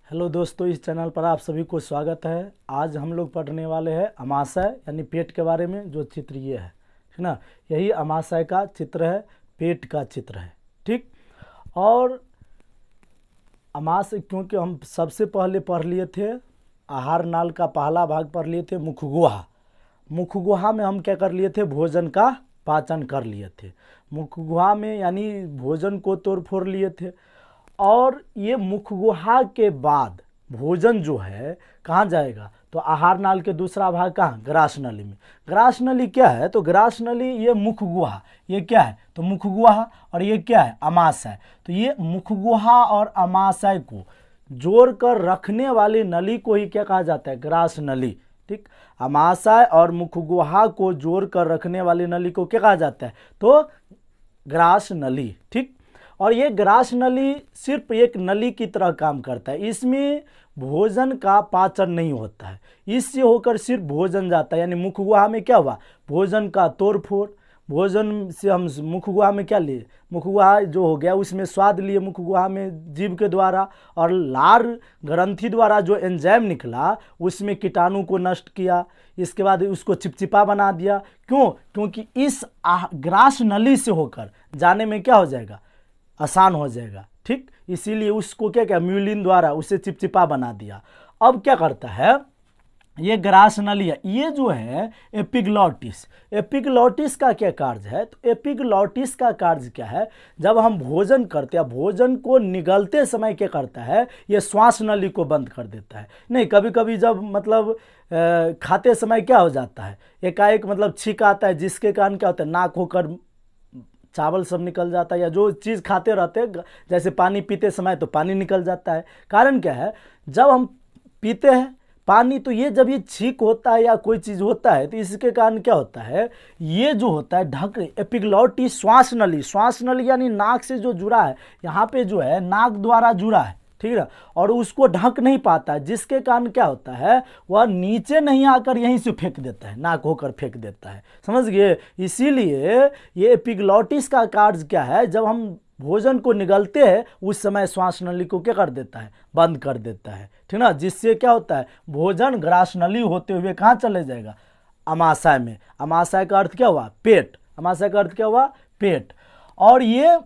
Hello दोस्तों, इस channel पर आप सभी को स्वागत है। आज हम लोग पढ़ने वाले हैं अमाशय यानी पेट के बारे में। जो चित्र ये है, ठीक ना, यही अमाशय का चित्र है, पेट का चित्र है। ठीक। और अमाशय क्योंकि हम सबसे पहले पढ़ लिए थे आहार नाल का पहला भाग पढ़ लिए थे मुखगुहा। मुखगुहा में हम क्या कर लिए थे, भोजन का पाचन कर लिए थे। मुखगुहा में यानी भोजन को तोड़ फोड़ लिए थे। और ये मुखगुहा के बाद भोजन जो है कहाँ जाएगा, तो आहार नाल के दूसरा भाग कहाँ, ग्रास नली में। ग्रास नली क्या है, तो ग्रास नली ये मुखगुहा, ये क्या है, तो मुखगुहा, और ये क्या है, अमाशय। तो ये मुखगुहा और अमाशय को जोड़कर रखने वाली नली को ही क्या कहा जाता है, ग्रास नली। ठीक। अमाशय और मुखगुहा को जोड़कर रखने वाली नली को क्या कहा जाता है, तो ग्रास नली। ठीक। और ये ग्रास नली सिर्फ एक नली की तरह काम करता है, इसमें भोजन का पाचन नहीं होता है, इससे होकर सिर्फ भोजन जाता है। यानी मुखगुहा में क्या हुआ, भोजन का तोड़ फोड़। भोजन से हम मुखगुहा में क्या लिए, मुखगुहा जो हो गया उसमें स्वाद लिए मुखगुहा में जीभ के द्वारा, और लार ग्रंथि द्वारा जो एंजाइम निकला उसमें कीटाणु को नष्ट किया, इसके बाद उसको चिपचिपा बना दिया। क्यों, क्योंकि इस ग्रास नली से होकर जाने में क्या हो जाएगा, आसान हो जाएगा। ठीक। इसीलिए उसको क्या क्या म्यूलिन द्वारा उसे चिपचिपा बना दिया। अब क्या करता है ये ग्रास नली है, ये जो है एपिग्लॉटिस। एपिग्लॉटिस का क्या कार्य है, तो एपिग्लॉटिस का कार्य क्या है, जब हम भोजन करते हैं, भोजन को निगलते समय क्या करता है, ये श्वास नली को बंद कर देता है। नहीं, कभी कभी जब मतलब खाते समय क्या हो जाता है, एकाएक मतलब छींक आता है, जिसके कारण क्या होता है, नाक होकर चावल सब निकल जाता है, या जो चीज़ खाते रहते हैं, जैसे पानी पीते समय तो पानी निकल जाता है। कारण क्या है, जब हम पीते हैं पानी, तो ये जब ये छींक होता है या कोई चीज़ होता है, तो इसके कारण क्या होता है, ये जो होता है ढक, एपिग्लॉटिस श्वास नली यानी नाक से जो जुड़ा है, यहाँ पे जो है नाक द्वारा जुड़ा है, ठीक है, और उसको ढक नहीं पाता है, जिसके कारण क्या होता है, वह नीचे नहीं आकर यहीं से फेंक देता है, नाक होकर फेंक देता है। समझ गए। इसीलिए ये एपिग्लॉटिस का कार्य क्या है, जब हम भोजन को निगलते हैं उस समय श्वास नली को क्या कर देता है, बंद कर देता है। ठीक ना, जिससे क्या होता है, भोजन ग्रास नली होते हुए कहाँ चले जाएगा, अमाशय में। अमाशय का अर्थ क्या हुआ, पेट। अमाशय का अर्थ क्या हुआ, पेट। और ये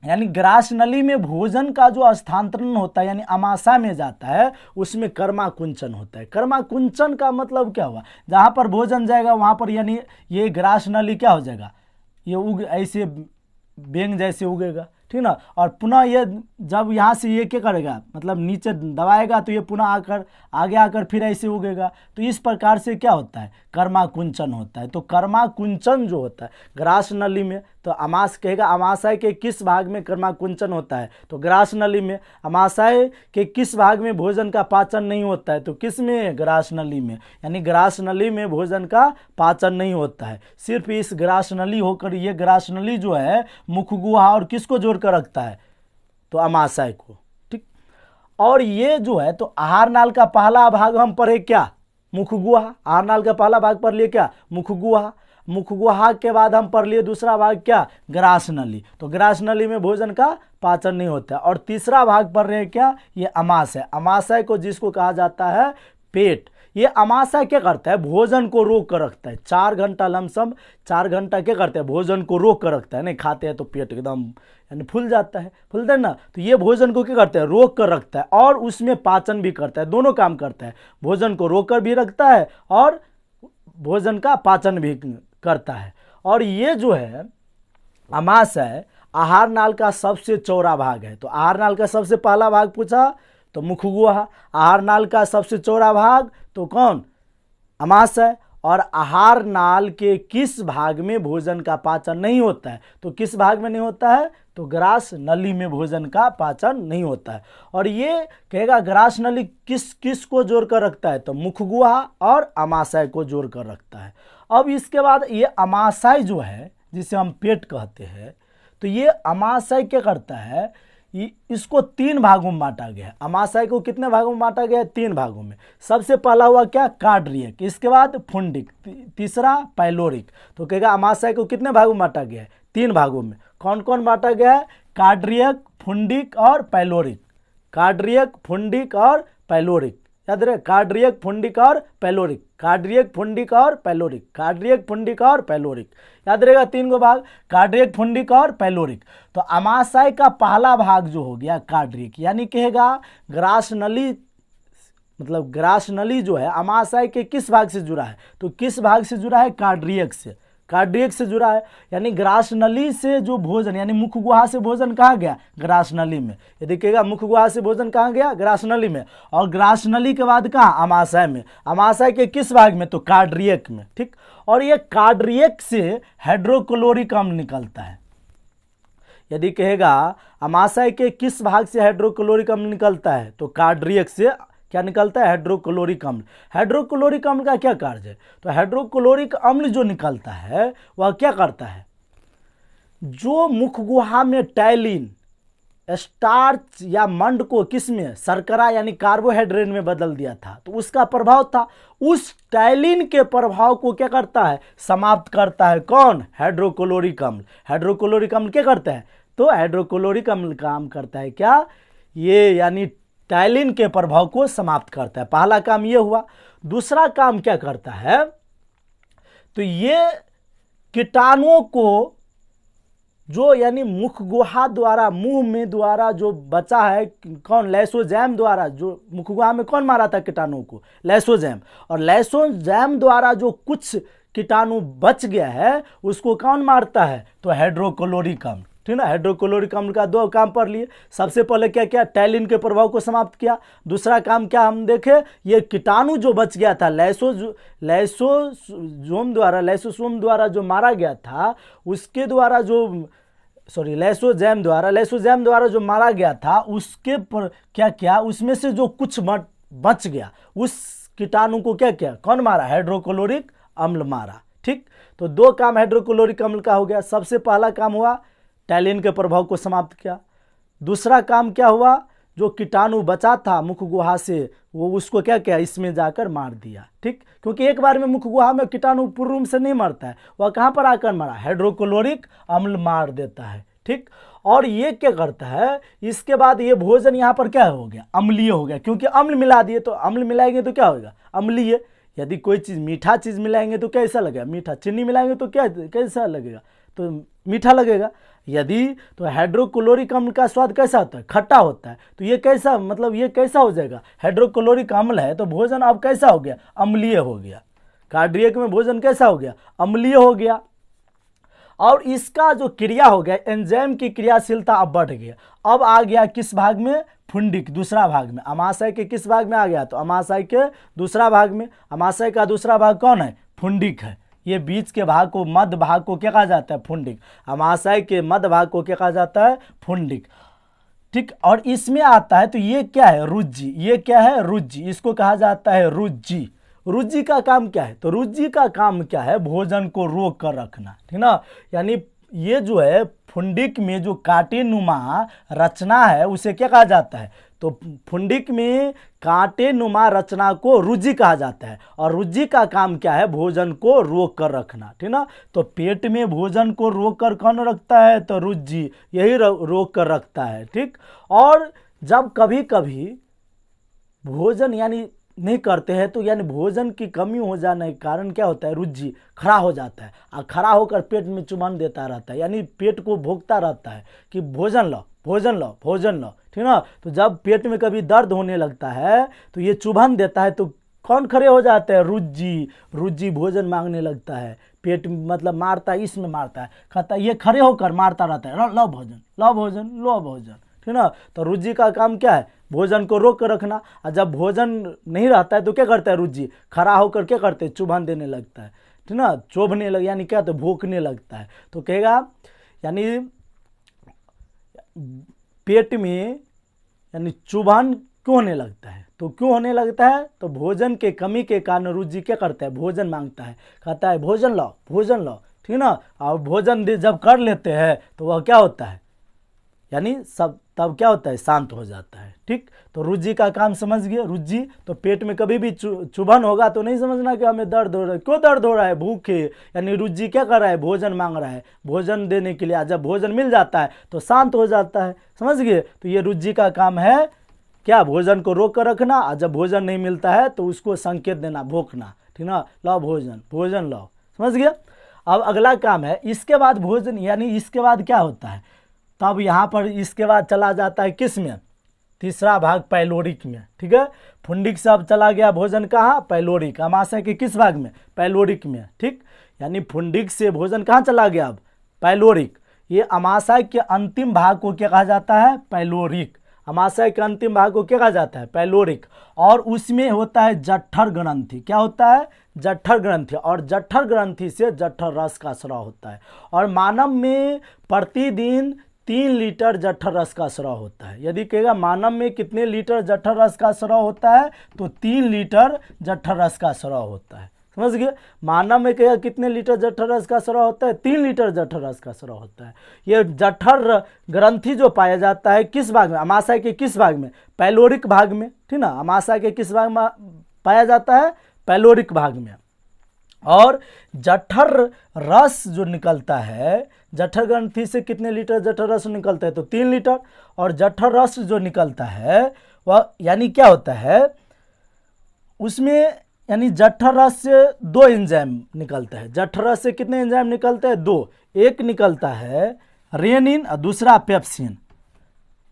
यानी ग्रास नली में भोजन का जो स्थानांतरण होता है, यानी अमाशय में जाता है, उसमें कर्माकुंचन होता है। कर्माकुंचन का मतलब क्या हुआ, जहाँ पर भोजन जाएगा वहाँ पर यानी ये ग्रास नली क्या हो जाएगा, ये उग ऐसे बेंग जैसे उगेगा। ठीक ना, और पुनः ये जब यहाँ से ये क्या करेगा, मतलब नीचे दबाएगा, तो ये पुनः आकर आगे आकर फिर ऐसे उगेगा। तो इस प्रकार से क्या होता है, कर्माकुंचन होता है। तो कर्माकुंचन जो होता है ग्रास नली में, तो अमाश कहेगा अमाशय के किस भाग में कर्माकुंचन होता है, तो ग्रास नली में। अमाशय के किस भाग में भोजन का पाचन नहीं होता है, तो किस में, ग्रास नली में। यानी ग्रास नली में भोजन का पाचन नहीं होता है, सिर्फ इस ग्रास नली होकर, ये ग्रास नली जो है मुखगुहा और किसको जोड़कर रखता है, तो अमाशय को। ठीक। और ये जो है, तो आहार नाल का पहला भाग हम पढ़े क्या, मुखगुहा। आहार नाल का पहला भाग पढ़ लिए क्या, मुखगुहा। मुखगुहा के बाद हम पढ़ लिए दूसरा भाग क्या, ग्रास नली। तो ग्रास नली में भोजन का पाचन नहीं होता है। और तीसरा भाग पढ़ रहे हैं क्या, ये अमाशय। अमाशय को जिसको कहा जाता है पेट। ये अमाशय क्या करता है, भोजन को रोक कर रखता है। 4 घंटा लमसम 4 घंटा क्या करता है, भोजन को रोक कर रखता है। नहीं खाते हैं तो पेट एकदम यानी फूल जाता है, फूलता है ना, तो ये भोजन को क्या करता है, रोक कर रखता है, और उसमें पाचन भी करता है, दोनों काम करता है। भोजन को रोक कर भी रखता है और भोजन का पाचन भी करता है। और ये जो है अमाशय आहार नाल का सबसे चौड़ा भाग है। तो आहार नाल का सबसे पहला भाग पूछा तो मुखगुहा, आहार नाल का सबसे चौड़ा भाग तो कौन, अमाशय। और आहार नाल के किस भाग में भोजन का पाचन नहीं होता है, तो किस भाग में नहीं होता है, तो ग्रास नली में भोजन का पाचन नहीं होता है। और ये कहेगा ग्रास नली किस किस को जोड़ कर रखता है, तो मुखगुहा और अमाशय को जोड़ कर रखता है। अब इसके बाद ये अमाशय जो है, जिसे हम पेट कहते हैं, तो ये अमाशय क्या करता है, इसको 3 भागों में बांटा गया है। अमाशय को कितने भागों में बांटा गया है, 3 भागों में। सबसे पहला हुआ क्या, कार्डियक, इसके बाद फुंडिक, तीसरा पाइलोरिक। तो कहेगा अमाशय को कितने भागों में बांटा गया है, 3 भागों में। कौन कौन बांटा गया है, कार्डियक, फुंडिक और पाइलोरिक। कार्डियक, फुंडिक और पैलोरिक। याद रहे, कार्डियक, फुंडिक और पैलोरिक, कार्डियक, फुंडिक और पैलोरिक, कार्डियक, फुंडिक और पैलोरिक। याद रहेगा 3 गो भाग, कार्डियक, फुंडिक और पैलोरिक। तो अमाशय का पहला भाग जो हो गया कार्डियक, यानी कहेगा ग्रास नली, मतलब ग्रास नली जो है अमाशय के किस भाग से जुड़ा है, तो किस भाग से जुड़ा है, कार्डियक से, कार्डियक से जुड़ा है। यानी ग्रास नली से जो भोजन, यानी मुख गुहा से भोजन कहाँ गया, ग्रास नली में। ये देखिएगा मुख गुहा से भोजन कहाँ गया, ग्रास नली में, और ग्रास नली के बाद कहाँ, अमाशय में। अमाशय के किस भाग में, तो कार्डियक में। ठीक, और ये कार्डियक से हाइड्रोक्लोरिक अम्ल निकलता है। यदि कहेगा अमाशय के किस भाग से हाइड्रोक्लोरिक अम्ल निकलता है, तो कार्डियक से क्या निकलता है, हाइड्रोक्लोरिक अम्ल। हाइड्रोक्लोरिक अम्ल का क्या कार्य है, तो हाइड्रोक्लोरिक अम्ल जो निकलता है वह क्या करता है, जो मुख गुहा में टैलिन, स्टार्च या मंड को किस में, शर्करा यानी कार्बोहाइड्रेट में बदल दिया था, तो उसका प्रभाव था, उस टैलिन के प्रभाव को क्या करता है, समाप्त करता है। कौन, हाइड्रोक्लोरिक अम्ल। हाइड्रोक्लोरिक अम्ल क्या करता है, तो हाइड्रोक्लोरिक अम्ल काम करता है क्या, ये यानी टैलिन के प्रभाव को समाप्त करता है। पहला काम ये हुआ। दूसरा काम क्या करता है, तो ये कीटाणुओं को जो यानी मुख गुहा द्वारा, मुंह में द्वारा जो बचा है, कौन, लाइसोजाइम द्वारा, जो मुख गुहा में कौन मारा था कीटाणुओं को, लाइसोजाइम, और लाइसोजाइम द्वारा जो कुछ कीटाणु बच गया है उसको कौन मारता है, तो हाइड्रोक्लोरिक अम्ल। ठीक ना, हाइड्रोक्लोरिक अम्ल का 2 काम पढ़ लिए। सबसे पहले क्या किया, टैलिन के प्रभाव को समाप्त किया। दूसरा काम क्या हम देखे, ये कीटाणु जो बच गया था लाइसोसोम द्वारा जो मारा गया था, उसके द्वारा जो लाइसोजाइम द्वारा जो मारा गया था, उसके पर क्या किया, उसमें से जो कुछ बच गया उस कीटाणु को क्या किया, कौन मारा, हाइड्रोक्लोरिक अम्ल मारा। ठीक, तो 2 काम हाइड्रोक्लोरिक अम्ल का हो गया। सबसे पहला काम हुआ टैलिन के प्रभाव को समाप्त किया। दूसरा काम क्या हुआ, जो कीटाणु बचा था मुख गुहा से, वो उसको क्या किया, इसमें जाकर मार दिया। ठीक, क्योंकि एक बार में मुख गुहा में कीटाणु पूर्ण रूप से नहीं मरता है, वह कहाँ पर आकर मारा, हाइड्रोक्लोरिक अम्ल मार देता है। ठीक, और ये क्या करता है, इसके बाद ये भोजन यहाँ पर क्या हो गया, अम्लीय हो गया, क्योंकि अम्ल मिला दिए, तो अम्ल मिलाएंगे तो क्या होगा, अम्लीय। यदि कोई चीज़ मीठा चीज़ मिलाएंगे तो कैसा लगेगा, मीठा। चीनी मिलाएंगे तो क्या कैसा लगेगा, तो मीठा लगेगा। यदि तो हाइड्रोक्लोरिक अम्ल का स्वाद कैसा होता है, खट्टा होता है। तो ये कैसा, मतलब ये कैसा हो जाएगा, हाइड्रोक्लोरिक अम्ल है, तो भोजन अब कैसा हो गया, अम्लीय हो गया। कार्डियक में भोजन कैसा हो गया, अम्लीय हो गया। और इसका जो क्रिया हो गया, एंजाइम की क्रियाशीलता अब बढ़ गया। अब आ गया किस भाग में, फुंडिक, दूसरा भाग में। अमाशय के किस भाग में आ गया, तो अमाशय के दूसरा भाग में। अमाशय का दूसरा भाग कौन है, फुंडिक है। ये बीच के भाग को, मध्य भाग को क्या कहा जाता है, फुंडिक। अमाशय के मध्य भाग को क्या कहा जाता है, फुंडिक। ठीक, और इसमें आता है, तो ये क्या है, रुज्जी। ये क्या है, रुज्जी, इसको कहा जाता है रुज्जी। रुज्जी का काम क्या है, तो रुज्जी का काम क्या है, भोजन को रोक कर रखना। ठीक ना, यानी ये जो है फुंडिक में जो कांटे नुमा रचना है उसे क्या कहा जाता है, तो फुंडिक में कांटे नुमा रचना को रुज्जी कहा जाता है। और रुज्जी का काम क्या है, भोजन को रोक कर रखना। ठीक ना, तो पेट में भोजन को रोक कर कौन रखता है, तो रुज्जी, यही रोक कर रखता है। ठीक, और जब कभी कभी भोजन यानी नहीं करते हैं, तो यानी भोजन की कमी हो जाने के कारण क्या होता है, रुज्जी खड़ा हो जाता है, और खड़ा होकर पेट में चुभन देता रहता है, यानी पेट को भोंकता रहता है कि भोजन लो, भोजन लो, भोजन लो। ठीक ना, तो जब पेट में कभी दर्द होने लगता है तो ये चुभन देता है, तो कौन खड़े हो जाते हैं, रुज्जी। रुज्जी भोजन मांगने लगता है, पेट मतलब मारता है, इसमें मारता है, कहता है, ये खड़े होकर मारता रहता है, लो भोजन, लो भोजन, लो भोजन। ठीक ना, तो रुज्जी का काम क्या है, भोजन को रोक कर रखना। और जब भोजन नहीं रहता है तो क्या करता है, रुज्जी खड़ा होकर क्या करते हैं, चुभन देने लगता है। ठीक ना, चोभने लग, यानी क्या, तो भूखने लगता है। तो कहेगा यानी पेट में यानी चुभन क्यों होने लगता है, तो क्यों होने लगता है, तो भोजन के कमी के कारण रुज्जी क्या करता है, भोजन मांगता है, कहता है भोजन लो, भोजन लो। ठीक ना, और भोजन जब कर लेते हैं तो वह क्या होता है, यानी सब तब क्या होता है, शांत हो जाता है। ठीक, तो रुज्जी का काम समझ गए। रुज्जी तो पेट में कभी भी चुभन होगा तो नहीं समझना कि हमें दर्द हो रहा है, क्यों दर्द हो रहा है, भूखे, यानी रुज्जी क्या कर रहा है, भोजन मांग रहा है, भोजन देने के लिए। जब भोजन मिल जाता है तो शांत हो जाता है, समझ गए। तो ये रुज्जी का काम है क्या, भोजन को रोक कर रखना, और जब भोजन नहीं मिलता है तो उसको संकेत देना, भोंकना, ठीक ना, लाओ भोजन, भोजन लाओ, समझ गया। अब अगला काम है, इसके बाद भोजन, यानी इसके बाद क्या होता है, तब यहाँ पर इसके बाद चला जाता है किस में, तीसरा भाग पैलोरिक में, ठीक है। फुंडिक से अब चला गया भोजन कहाँ, पैलोरिक, अमाशय के किस भाग में, पैलोरिक में, ठीक। यानी फुंडिक से भोजन कहाँ चला गया, अब पैलोरिक। ये अमाशय के अंतिम भाग को क्या कहा जाता है, पैलोरिक। अमाशय के अंतिम भाग को क्या कहा जाता है, पैलोरिक। और उसमें होता है जठर ग्रंथि, क्या होता है, जठर ग्रंथि, और जठर ग्रंथि से जठर रस का स्राव होता है। और मानव में प्रतिदिन 3 लीटर जठर रस का स्राव होता है। यदि कहेगा मानव में कितने लीटर जठर रस का स्राव होता है, तो 3 लीटर जठर रस का स्राव होता है, समझ गए। मानव में कहेगा कितने लीटर जठर रस का स्राव होता है, 3 लीटर जठर रस का स्राव होता है। ये जठर ग्रंथि जो पाया जाता है किस भाग में, अमाशय के किस भाग में, पैलोरिक भाग में, ठीक ना। अमाशय के किस भाग में पाया जाता है, पैलोरिक भाग में। और जठर रस जो निकलता है, जठर ग्रंथि से कितने लीटर जठर रस निकलता है, तो 3 लीटर। और जठर रस जो निकलता है वह यानी क्या होता है, उसमें यानी जठर रस से 2 एंजाइम निकलता है। जठर रस से कितने एंजाइम निकलते हैं, 2। एक निकलता है रेनिन और दूसरा पेप्सिन।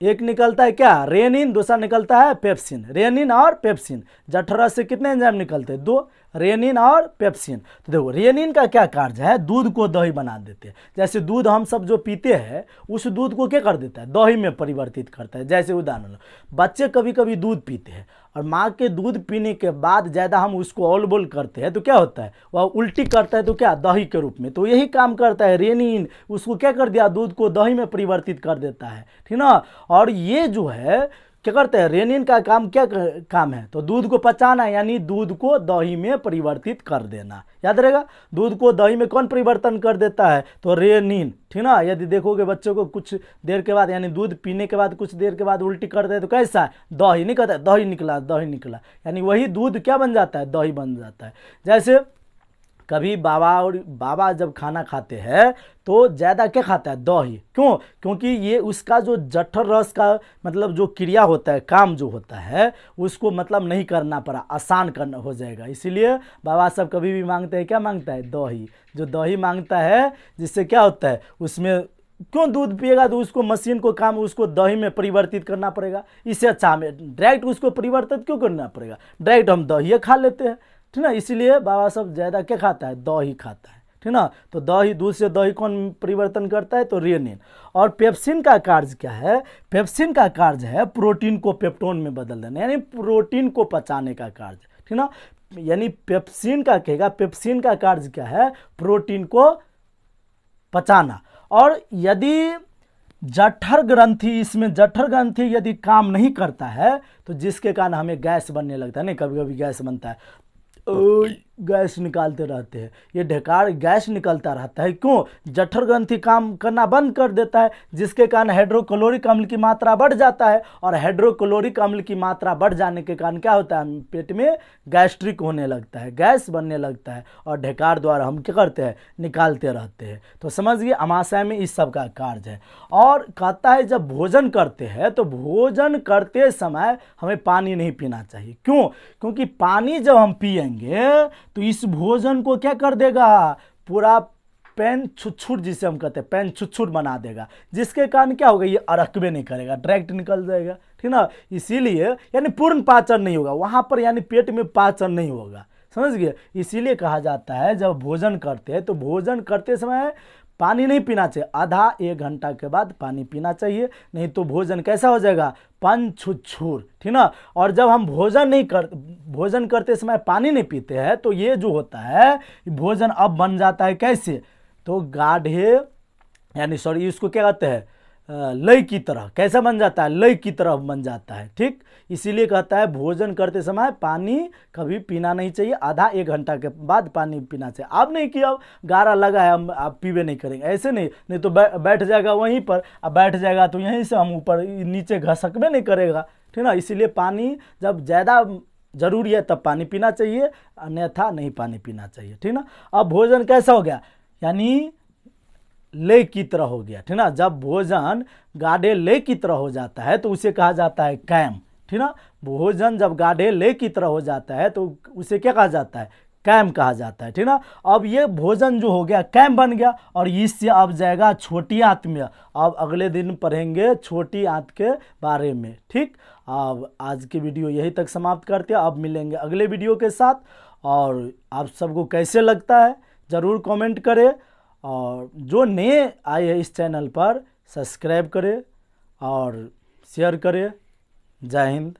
एक निकलता है क्या, रेनिन, दूसरा निकलता है पेप्सिन। रेनिन और पेप्सिन, जठर रस से कितने एंजाइम निकलते हैं, 2, रेनिन और पेप्सिन। तो देखो रेनिन का क्या कार्य है, दूध को दही बना देते हैं। जैसे दूध हम सब जो पीते हैं, उस दूध को क्या कर देता है, दही में परिवर्तित करता है। जैसे उदाहरण लो, बच्चे कभी कभी दूध पीते हैं और माँ के दूध पीने के बाद ज़्यादा हम उसको औल बोल करते हैं तो क्या होता है, वह उल्टी करता है, तो क्या, दही के रूप में। तो यही काम करता है रेनिन, उसको क्या कर दिया, दूध को दही में परिवर्तित कर देता है, ठीक ना। और ये जो है क्या करते हैं, रेनिन का काम क्या काम है, तो दूध को पचाना, यानी दूध को दही में परिवर्तित कर देना। याद रहेगा, दूध को दही में कौन परिवर्तन कर देता है, तो रेनिन, ठीक ना। यदि देखोगे बच्चों को कुछ देर के बाद, यानी दूध पीने के बाद कुछ देर के बाद उल्टी कर दे तो कैसा है, दही, नहीं कहता दही निकला, दही निकला, यानी वही दूध क्या बन जाता है, दही बन जाता है। जैसे कभी बाबा जब खाना खाते हैं तो ज़्यादा क्या खाता है, दही। क्यों, क्योंकि ये उसका जो जठर रस का मतलब जो क्रिया होता है, काम जो होता है, उसको मतलब नहीं करना पड़ा, आसान करना हो जाएगा। इसीलिए बाबा सब कभी भी मांगते हैं, क्या मांगता है, दही। जो दही मांगता है, जिससे क्या होता है, उसमें क्यों दूध पिएगा तो उसको मशीन को काम उसको दही में परिवर्तित करना पड़ेगा। इससे अच्छा हमें डायरेक्ट उसको परिवर्तित क्यों करना पड़ेगा, डायरेक्ट हम दही खा लेते हैं, ठीक ना। इसीलिए बाबा सब ज़्यादा क्या खाता है, दही खाता है, ठीक ना। तो दही, दूध से दही कौन परिवर्तन करता है, तो रेनिन। और पेप्सिन का कार्य क्या है, पेप्सिन का कार्य है प्रोटीन को पेप्टोन में बदल देना, यानी प्रोटीन को पचाने का कार्य, ठीक ना। यानी पेप्सिन का कहेगा, पेप्सिन का कार्य क्या है, प्रोटीन को पचाना। और यदि जठर ग्रंथि, इसमें जठर ग्रंथि यदि काम नहीं करता है तो जिसके कारण हमें गैस बनने लगता है, नहीं, कभी कभी गैस बनता है, गैस निकालते रहते हैं, ये ढेकार गैस निकलता रहता है। क्यों, जठर ग्रंथि काम करना बंद कर देता है, जिसके कारण हाइड्रोक्लोरिक अम्ल की मात्रा बढ़ जाता है। और हाइड्रोक्लोरिक अम्ल की मात्रा बढ़ जाने के कारण क्या होता है, पेट में गैस्ट्रिक होने लगता है, गैस बनने लगता है, और ढेकार द्वारा हम क्या करते हैं, निकालते रहते हैं। तो समझिए अमाशय में इस सब का कार्य है। और कहता है जब भोजन करते हैं तो भोजन करते समय हमें पानी नहीं पीना चाहिए। क्यों, क्योंकि पानी जब हम पिएंगे तो इस भोजन को क्या कर देगा, पूरा पैन छुटछुट, जिसे हम कहते हैं पैन छुटछुट बना देगा, जिसके कारण क्या होगा, ये अरकबे नहीं करेगा, डायरेक्ट निकल जाएगा, ठीक ना। इसीलिए यानी पूर्ण पाचन नहीं होगा वहां पर, यानी पेट में पाचन नहीं होगा, समझ गए। इसीलिए कहा जाता है जब भोजन करते हैं तो भोजन करते समय पानी नहीं पीना चाहिए, आधा 1 घंटा के बाद पानी पीना चाहिए, नहीं तो भोजन कैसा हो जाएगा, पन छुछूर, ठीक ना। और जब हम भोजन करते समय पानी नहीं पीते हैं तो ये जो होता है भोजन अब बन जाता है कैसे, तो गाढ़े, यानी सॉरी इसको क्या कहते हैं, लय की तरह, कैसा बन जाता है, लय की तरह बन जाता है, ठीक। इसीलिए कहता है भोजन करते समय पानी कभी पीना नहीं चाहिए, आधा 1 घंटा के बाद पानी पीना चाहिए। अब नहीं कि अब गारा लगा है हम आप पीवे नहीं करेंगे, ऐसे नहीं तो बैठ जाएगा वहीं पर, अब बैठ जाएगा तो यहीं से हम ऊपर नीचे घसकबे नहीं करेगा, ठीक ना। इसीलिए पानी जब ज़्यादा जरूरी है तब पानी पीना चाहिए, अन्यथा नहीं पानी पीना चाहिए, ठीक ना। अब भोजन कैसा हो गया, यानी ले की तरह हो गया, ठीक ना। जब भोजन गाढ़े ले की तरह हो जाता है तो उसे कहा जाता है कैम, ठीक ना। भोजन जब गाढ़े ले की तरह हो जाता है तो उसे क्या कहा जाता है, कैम कहा जाता है, ठीक ना। अब ये भोजन जो हो गया कैम बन गया और इससे अब जाएगा छोटी आंत में। अब अगले दिन पढ़ेंगे छोटी आंत के बारे में, ठीक। अब आज की वीडियो यही तक समाप्त करते हैं, अब मिलेंगे अगले वीडियो के साथ। और आप सबको कैसे लगता है ज़रूर कमेंट करें, और जो नए आए हैं इस चैनल पर सब्सक्राइब करें और शेयर करें। जय हिंद।